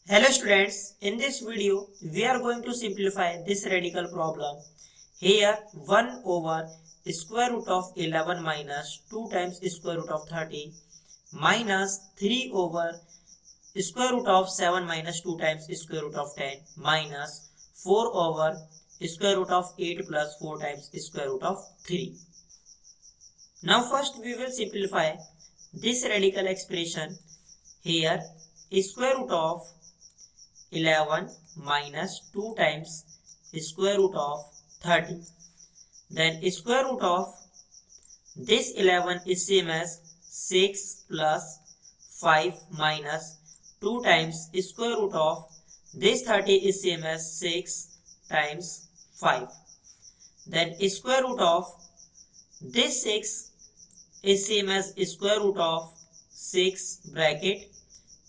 Hello students, in this video we are going to simplify this radical problem. Here 1 over square root of 11 minus 2 times square root of 30 minus 3 over square root of 7 minus 2 times square root of 10 minus 4 over square root of 8 plus 4 times square root of 3. Now first we will simplify this radical expression. Here square root of 11 minus 2 times square root of 30. Then square root of this 11 is same as 6 plus 5 minus 2 times square root of this 30 is same as 6 times 5. Then square root of this 6 is same as square root of 6 bracket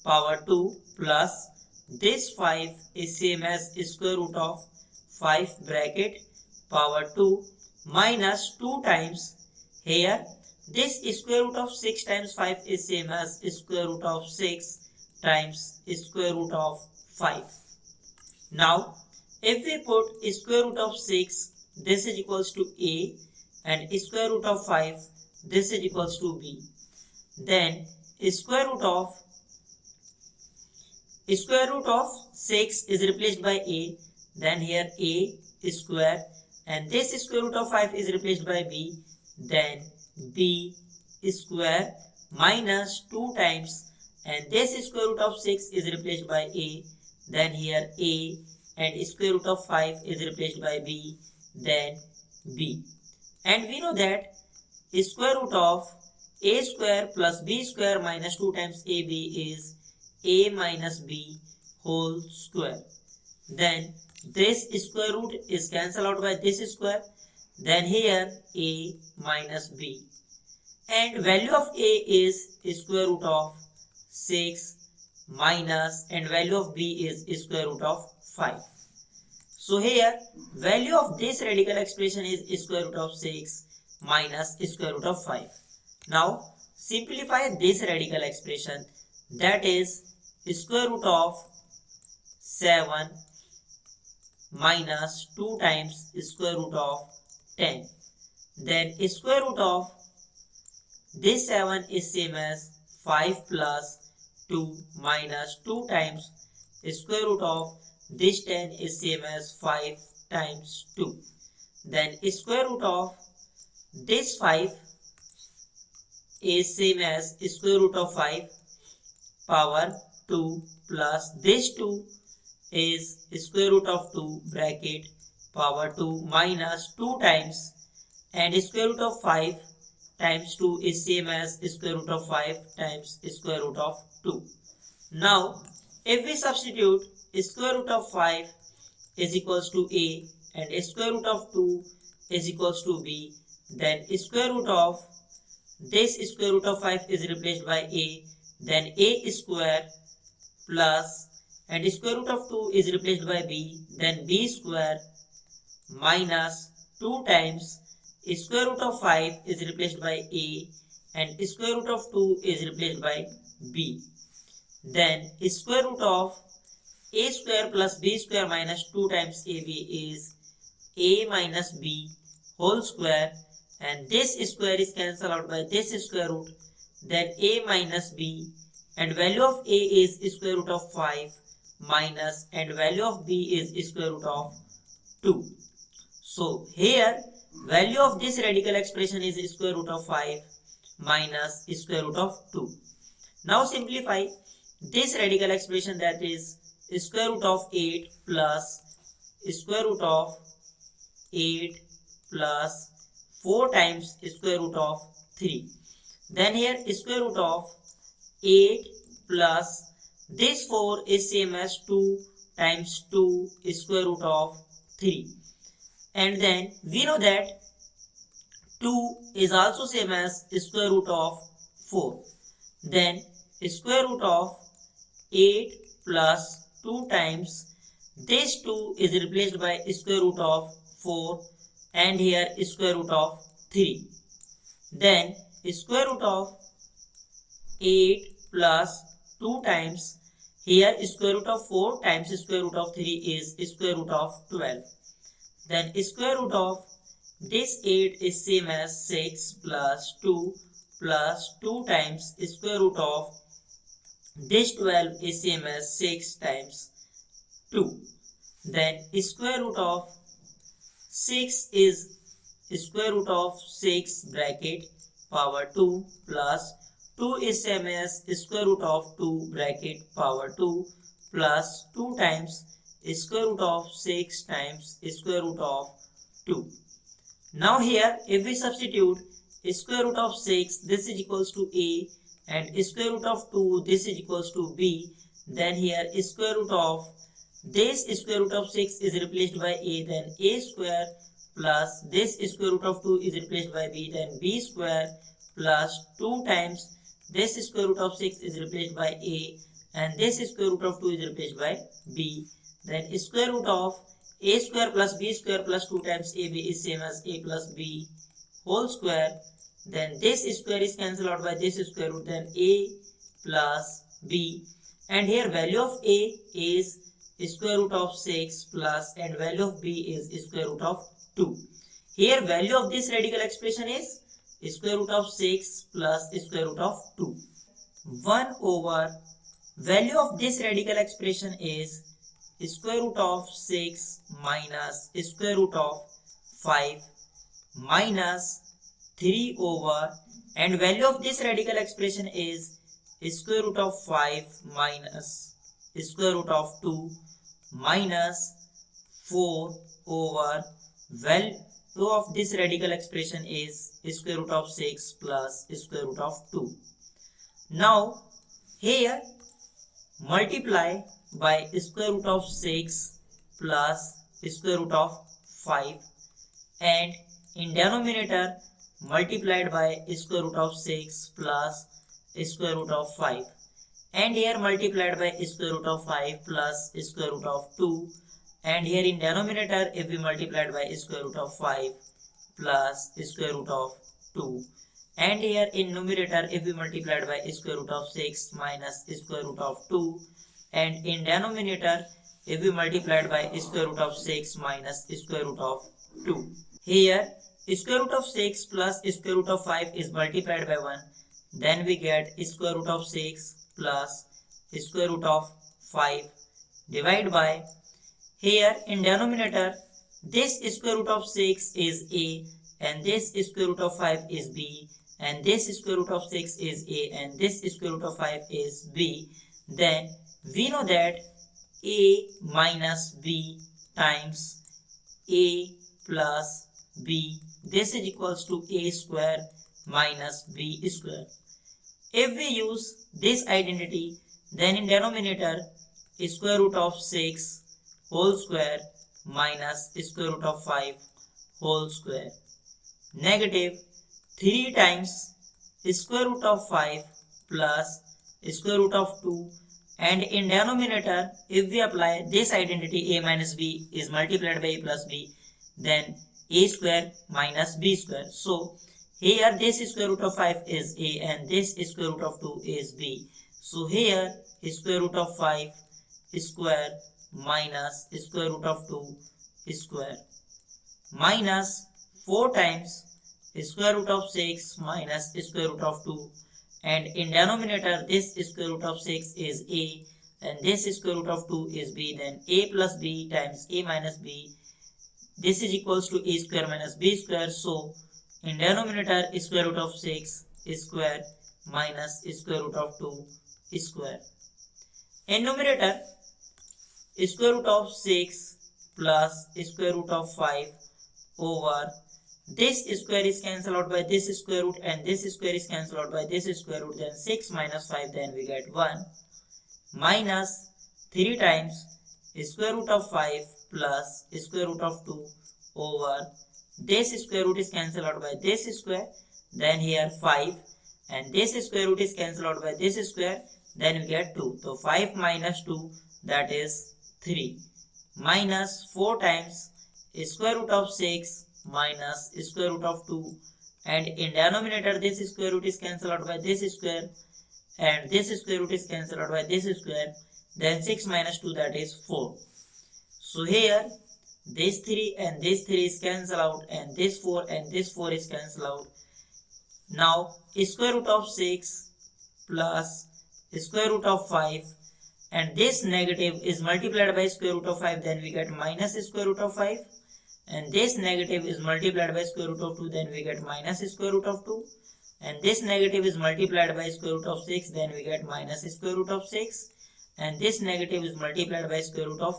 power 2 plus this 5 is same as square root of 5 bracket power 2 minus 2 times here this square root of 6 times 5 is same as square root of 6 times square root of 5. Now if we put square root of 6 this is equals to a and square root of 5 this is equals to b. Then square root of 6 is replaced by a, then here a square, and this square root of 5 is replaced by b, then b square minus 2 times, and this square root of 6 is replaced by a, then here a, and square root of 5 is replaced by b, then b. And we know that square root of a square plus b square minus 2 times ab is a minus b whole square. Then this square root is cancelled out by this square. Then here a minus b. And value of a is square root of 6 minus and value of b is square root of 5. So here value of this radical expression is square root of 6 minus square root of 5. Now simplify this radical expression, that is square root of 7 minus 2 times square root of 10. Then square root of this 7 is same as 5 plus 2 minus 2 times square root of this 10 is same as 5 times 2. Then square root of this 5 is same as square root of 5 power 2 plus this 2 is square root of 2 bracket power 2 minus 2 times, and square root of 5 times 2 is same as square root of 5 times square root of 2. Now if we substitute square root of 5 is equals to a and square root of 2 is equals to b, then square root of this square root of 5 is replaced by a, then a square plus and square root of 2 is replaced by b, then b square minus 2 times square root of 5 is replaced by a and square root of 2 is replaced by b. Then square root of a square plus b square minus 2 times ab is a minus b whole square, and this square is cancelled out by this square root, then a minus b, and value of a is square root of 5 minus and value of b is square root of 2. So here value of this radical expression is square root of 5 minus square root of 2. Now simplify this radical expression, that is square root of 8 plus square root of 8 plus 4 times square root of 3. Then here square root of 8 plus this 4 is same as 2 times 2 square root of 3. And then we know that 2 is also same as square root of 4. Then square root of 8 plus 2 times this 2 is replaced by square root of 4 and here square root of 3. Then square root of 8 plus 2 times Here square root of 4 times square root of 3 is square root of 12. Then square root of this 8 is same as 6 plus 2 times square root of this 12 is same as 6 times 2. Then square root of 6 is square root of 6 bracket power 2 plus 2 is same as square root of 2 bracket power 2 plus 2 times square root of 6 times square root of 2. Now here if we substitute square root of 6, this is equals to a, and square root of 2, this is equals to b, then here square root of this square root of 6 is replaced by a, then a square plus this square root of 2 is replaced by b, then b square plus 2 times this square root of 6 is replaced by a, and this square root of 2 is replaced by b. Then square root of a square plus b square plus 2 times ab is same as a plus b whole square. Then this square is cancelled out by this square root, then a plus b, and here value of a is square root of 6 plus, and value of b is square root of 2. Here value of this radical expression is square root of 6 plus square root of 2. 1 over value of this radical expression is square root of 6 minus square root of 5 minus 3 over, and value of this radical expression is square root of 5 minus square root of 2 minus 4 over value of this radical expression is square root of 6 plus square root of 2. Now here multiply by square root of 6 plus square root of 5, and in denominator multiplied by square root of 6 plus square root of 5, and here multiplied by square root of 5 plus square root of 2, and here in denominator if we multiplied by square root of 5 plus square root of 2, and here in numerator if we multiplied by square root of 6 minus square root of 2, and in denominator if we multiplied by square root of 6 minus square root of 2. Here square root of 6 plus square root of 5 is multiplied by 1, then we get square root of 6 plus square root of 5 divided by, here in denominator this square root of 6 is a, and this square root of 5 is b, and this square root of 6 is a, and this square root of 5 is b. Then we know that a minus b times a plus b, this is equals to a square minus b square. If we use this identity, then in denominator square root of 6 whole square minus square root of 5 whole square, negative 3 times square root of 5 plus square root of 2, and in denominator if we apply this identity a minus b is multiplied by a plus b, then a square minus b square. So here this square root of 5 is a, and this square root of 2 is b. So here square root of 5 square minus square root of 2 square minus 4 times square root of 6 minus square root of 2, and in denominator this square root of 6 is a, and this square root of 2 is b, then a plus b times a minus b, this is equals to a square minus b square. So in denominator square root of 6 square minus square root of 2 square. In numerator square root of 6 plus square root of 5 over this square is cancelled out by this square root, and this square is cancelled out by this square root, then 6 minus 5, then we get 1 minus 3 times square root of 5 plus square root of 2 over this square root is cancelled out by this square, then here 5, and this square root is cancelled out by this square, then we get 2. So 5 minus 2, that is 3, minus 4 times square root of 6 minus square root of 2, and in denominator this square root is cancelled out by this square, and this square root is cancelled out by this square, then 6 minus 2, that is 4. So here this 3 and this 3 is cancelled out, and this 4 and this 4 is cancelled out. Now square root of 6 plus square root of 5, and this negative is multiplied by square root of 5, then we get minus square root of 5, and this negative is multiplied by square root of 2, then we get minus square root of 2, and this negative is multiplied by square root of 6, then we get minus square root of 6, and this negative is multiplied by square root of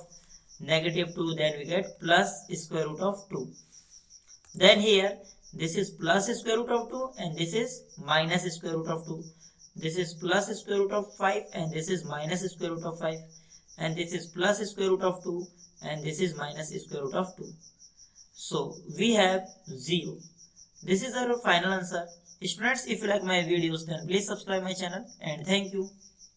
negative 2, then we get plus square root of 2. Then here this is plus square root of 2 and this is minus square root of 2. This is plus square root of 5 and this is minus square root of 5, and this is plus square root of 2 and this is minus square root of 2. So we have 0. This is our final answer. Students, if you like my videos, then please subscribe my channel, and thank you.